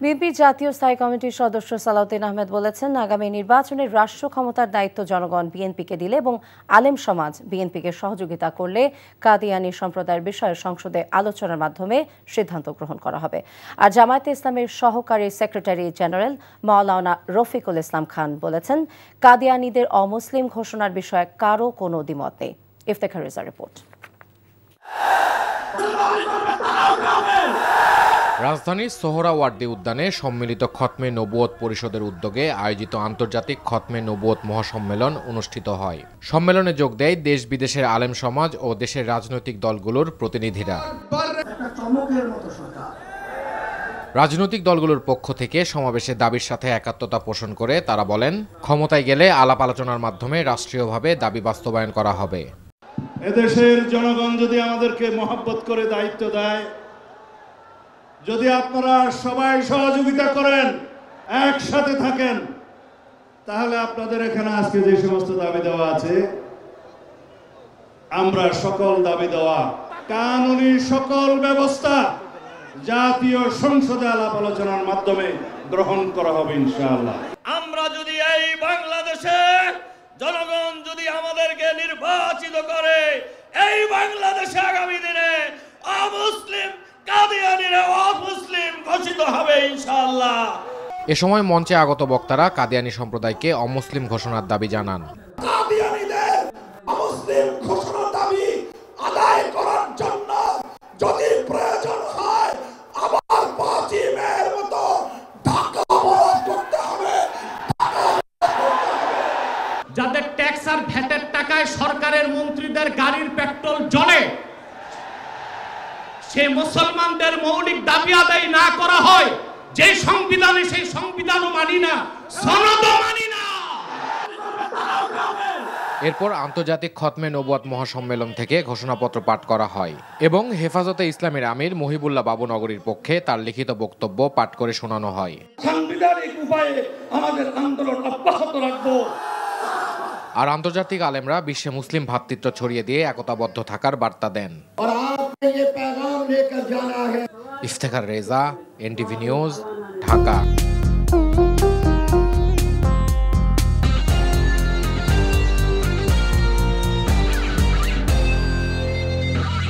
বিএনপির জাতীয় স্থায়ী কমিটির সদস্য সালাউদ্দিন আহমেদ বলেছেন, আগামী নির্বাচনে রাষ্ট্র ক্ষমতার দায়িত্ব জনগণ বিএনপিকে দিলে এবং আলেম সমাজ বিএনপিকে সহযোগিতা করলে কাদিয়ানী সম্প্রদায়ের বিষয়ে সংসদে আলোচনার মাধ্যমে সিদ্ধান্ত গ্রহণ করা হবে। আর জামায়াতে ইসলামের সহকারী সেক্রেটারি জেনারেল মাওলানা রফিকুল ইসলাম খান বলেছেন, কাদিয়ানীদের অমুসলিম ঘোষণার বিষয়ে কারো কোনো দ্বিমত নেই। ইফতেখার রেজা রিপোর্ট। রাজধানীর সোহরাওয়ার্দী উদ্যানে সম্মিলিত খতমে নবুয়ত পরিষদের উদ্যোগে আয়োজিত আন্তর্জাতিক খতমে নবুয়ত মহাসম্মেলন অনুষ্ঠিত হয়। সম্মেলনে যোগ দেয় দেশ বিদেশের আলেম সমাজ ও দেশের রাজনৈতিক দলগুলোর প্রতিনিধিরা। রাজনৈতিক দলগুলোর পক্ষ থেকে সমাবেশের দাবির সাথে একাত্মতা পোষণ করে তারা বলেন, ক্ষমতায় গেলে আলাপ আলোচনার মাধ্যমে রাষ্ট্রীয়ভাবে দাবি বাস্তবায়ন করা হবে। এদেশের জনগণ যদি আমাদেরকে মহব্বত করে দায়িত্ব দেয়, যদি আপনারা সবাই সহযোগিতা করেন, একসাথে থাকেন, তাহলে আপনাদের এখানে আজকে যে সমস্ত দাবি দেওয়া আছে, আমরা সকল দাবি দেওয়া কানুনি সকল ব্যবস্থা জাতীয় সংসদে আলাপ আলোচনার মাধ্যমে গ্রহণ করা হবে ইনশাআল্লাহ। আমরা যদি এই বাংলাদেশে জনগণ যদি আমাদেরকে নির্বাচিত করে, এই বাংলাদেশে আগামী দিনে অমুসলিম কাদিয়ানীরা অমুসলিম ঘোষিত হবে ইনশাআল্লাহ। এ সময় মঞ্চে আগত বক্তারা কাদিয়ানী সম্প্রদায়কে অমুসলিম ঘোষণার দাবি জানান। কাদিয়ানীদের অমুসলিম ঘোষণার দাবি আদায় করার জন্য যদি প্রয়োজন হয় আবার ৫ই মের মতো ঢাকা অবরোধ করতে হবে। যাদের ট্যাক্স আর ভ্যাটের টাকায় সরকারের মন্ত্রীদের গাড়ির পেট্রোল জ্বলে, সেই মুসলমানদের মৌলিক দাবি আদায় না করা হয়, যে সংবিধানে সেই সংবিধানও মানি না, সনদও মানি না। এরপর আন্তর্জাতিক খতমে নবুয়ত মহাসম্মেলন থেকে ঘোষণাপত্র পাঠ করা হয় এবং হেফাজতে ইসলামের আমির মহিবুল্লাহ বাবুনগরীর পক্ষে তার লিখিত বক্তব্য পাঠ করে শোনানো হয়। সাংবিধানিক উপায়ে আমাদের আন্দোলন অব্যাহত রাখবো। আর আন্তর্জাতিক আলেমরা বিশ্বে মুসলিম ভ্রাতৃত্ব ছড়িয়ে দিয়ে একতাবদ্ধ থাকার বার্তা দেন। Iftekhar Reza, NTV news, Dhaka.